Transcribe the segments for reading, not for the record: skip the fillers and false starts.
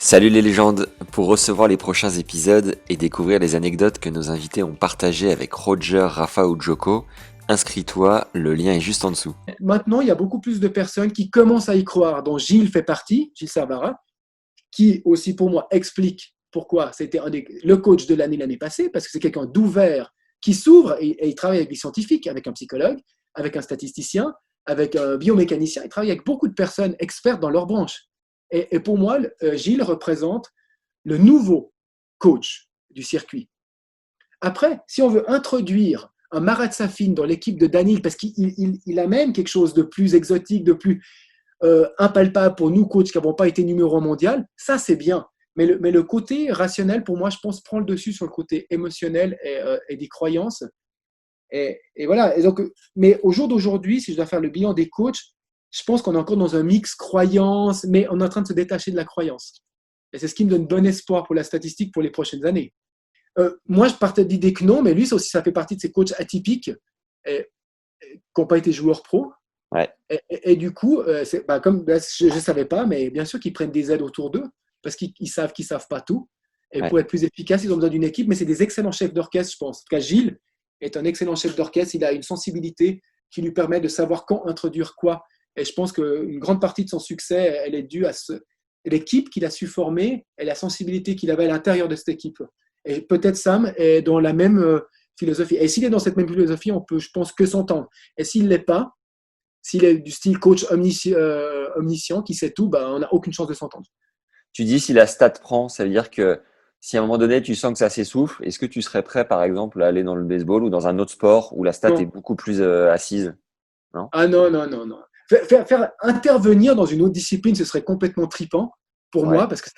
Salut les légendes! Pour recevoir les prochains épisodes et découvrir les anecdotes que nos invités ont partagées avec Roger, Rafa ou Joko, inscris-toi, le lien est juste en dessous. Maintenant, il y a beaucoup plus de personnes qui commencent à y croire, dont Gilles fait partie, Gilles Savara, qui aussi pour moi explique pourquoi c'était le coach de l'année passée, parce que c'est quelqu'un d'ouvert, qui s'ouvre et il travaille avec des scientifiques, avec un psychologue, avec un statisticien, avec un biomécanicien, il travaille avec beaucoup de personnes expertes dans leur branche. Et pour moi, Gilles représente le nouveau coach du circuit. Après, si on veut introduire un Marat Safin dans l'équipe de Daniel, parce qu'il amène quelque chose de plus exotique, de plus impalpable pour nous, coachs qui n'avons pas été numéro 1 mondial, ça c'est bien. Mais le côté rationnel, pour moi, je pense, prend le dessus sur le côté émotionnel et des croyances. Et voilà. Et donc, mais au jour d'aujourd'hui, si je dois faire le bilan des coachs, je pense qu'on est encore dans un mix croyance, mais on est en train de se détacher de la croyance. Et c'est ce qui me donne bon espoir pour la statistique pour les prochaines années. Moi, je partais de l'idée que non, mais lui, ça fait partie de ces coachs atypiques qui n'ont pas été joueurs pro. Ouais. Et du coup, je ne savais pas, mais bien sûr qu'ils prennent des aides autour d'eux parce qu'ils savent qu'ils ne savent pas tout. Et Ouais. pour être plus efficace, ils ont besoin d'une équipe, mais c'est des excellents chefs d'orchestre, je pense. En tout cas, Gilles est un excellent chef d'orchestre. Il a une sensibilité qui lui permet de savoir quand introduire quoi. Et je pense qu'une grande partie de son succès, elle est due à l'équipe qu'il a su former et la sensibilité qu'il avait à l'intérieur de cette équipe. Et peut-être Sam est dans la même philosophie. Et s'il est dans cette même philosophie, on peut, je pense, que s'entendre. Et s'il ne l'est pas, s'il est du style coach omniscient qui sait tout, on n'a aucune chance de s'entendre. Tu dis si la stat prend, ça veut dire que si à un moment donné tu sens que ça s'essouffle, est-ce que tu serais prêt par exemple à aller dans le baseball ou dans un autre sport où la stat est Non. beaucoup plus assise? Non? Ah non, non, non, non. Faire intervenir dans une autre discipline, ce serait complètement tripant pour Ouais. moi, parce que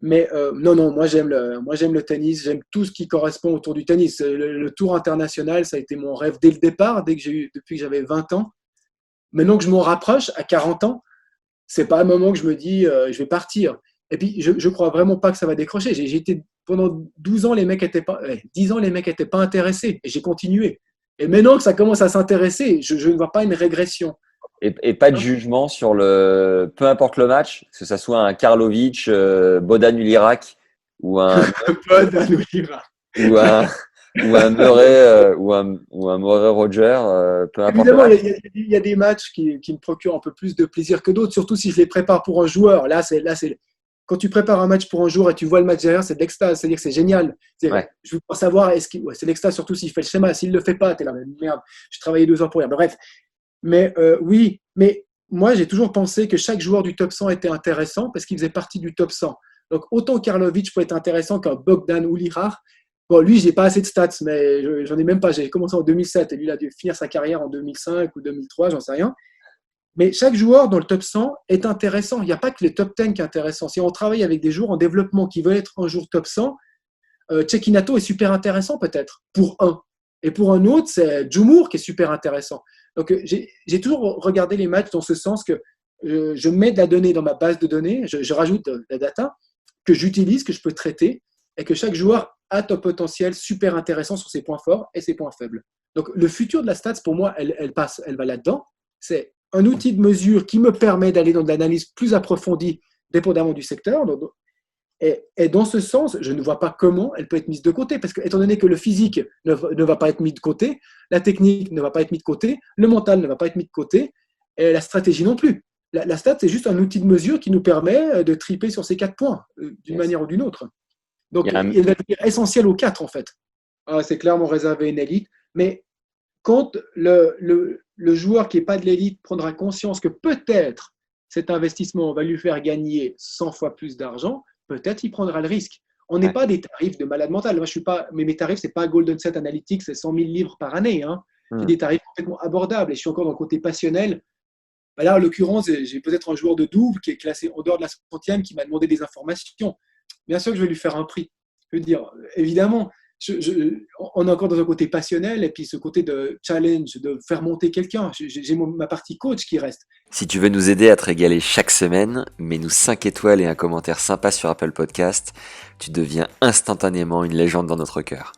mais non, non, moi j'aime le tennis, j'aime tout ce qui correspond autour du tennis. Le tour international, ça a été mon rêve dès le départ, depuis que j'avais 20 ans. Maintenant que je m'en rapproche, à 40 ans, c'est pas un moment que je me dis je vais partir. Et puis je crois vraiment pas que ça va décrocher. J'ai été pendant 12 ans les mecs étaient pas 10 ans les mecs étaient pas intéressés et j'ai continué. Et maintenant que ça commence à s'intéresser, je ne vois pas une régression. Et pas de jugement sur peu importe le match, que ça soit un Karlovic, Bodan Ulirak ou un Pas d'Anoulira. ou un ou un Murray ou un Murray Roger, peu importe le Évidemment, match. il y a des matchs qui me procurent un peu plus de plaisir que d'autres, surtout si je les prépare pour un joueur. Quand tu prépares un match pour un joueur et tu vois le match derrière, c'est de l'extase, c'est-à-dire que c'est génial. Ouais. Je veux pas savoir, c'est l'extase surtout s'il fait le schéma. S'il le fait pas, t'es là, merde, je travaillais 2 ans pour rien. Bref, mais oui, mais moi j'ai toujours pensé que chaque joueur du top 100 était intéressant parce qu'il faisait partie du top 100. Donc autant Karlovic peut être intéressant qu'un Bogdan ou Lirard. Bon, lui, j'ai pas assez de stats, mais j'en ai même pas. J'ai commencé en 2007 et lui, il a dû finir sa carrière en 2005 ou 2003, j'en sais rien. Mais chaque joueur dans le top 100 est intéressant. Il n'y a pas que les top 10 qui est intéressant. Si on travaille avec des joueurs en développement qui veulent être un jour top 100, Cecchinato est super intéressant peut-être pour un. Et pour un autre, c'est Djumour qui est super intéressant. Donc j'ai toujours regardé les matchs dans ce sens que je mets de la donnée dans ma base de données, je rajoute de la data que j'utilise, que je peux traiter, et que chaque joueur a un potentiel super intéressant sur ses points forts et ses points faibles. Donc le futur de la stats, pour moi, elle va là-dedans. C'est un outil de mesure qui me permet d'aller dans de l'analyse plus approfondie, dépendamment du secteur. Et dans ce sens, je ne vois pas comment elle peut être mise de côté, parce que étant donné que le physique ne va pas être mis de côté, la technique ne va pas être mise de côté, le mental ne va pas être mis de côté, et la stratégie non plus. La stat, c'est juste un outil de mesure qui nous permet de triper sur ces 4 points, d'une Yes. manière ou d'une autre. Il Donc, y a un- il va devenir essentiel aux 4, en fait. C'est clairement réservé à une élite, mais quand le joueur qui n'est pas de l'élite prendra conscience que peut-être cet investissement va lui faire gagner 100 fois plus d'argent, peut-être il prendra le risque. On n'est ouais. pas des tarifs de malade mental. Moi, je suis pas, mais mes tarifs, ce n'est pas Golden Set Analytics, c'est 100 000 livres par année. Hein. C'est Hmm. des tarifs complètement abordables. Et je suis encore dans le côté passionnel. Là, en l'occurrence, j'ai peut-être un joueur de double qui est classé en dehors de la centième qui m'a demandé des informations. Bien sûr que je vais lui faire un prix. Je veux dire, évidemment, on est encore dans un côté passionnel et puis ce côté de challenge, de faire monter quelqu'un. J'ai ma partie coach qui reste. Si tu veux nous aider à te régaler chaque semaine, mets-nous 5 étoiles et un commentaire sympa sur Apple Podcast. Tu deviens instantanément une légende dans notre cœur.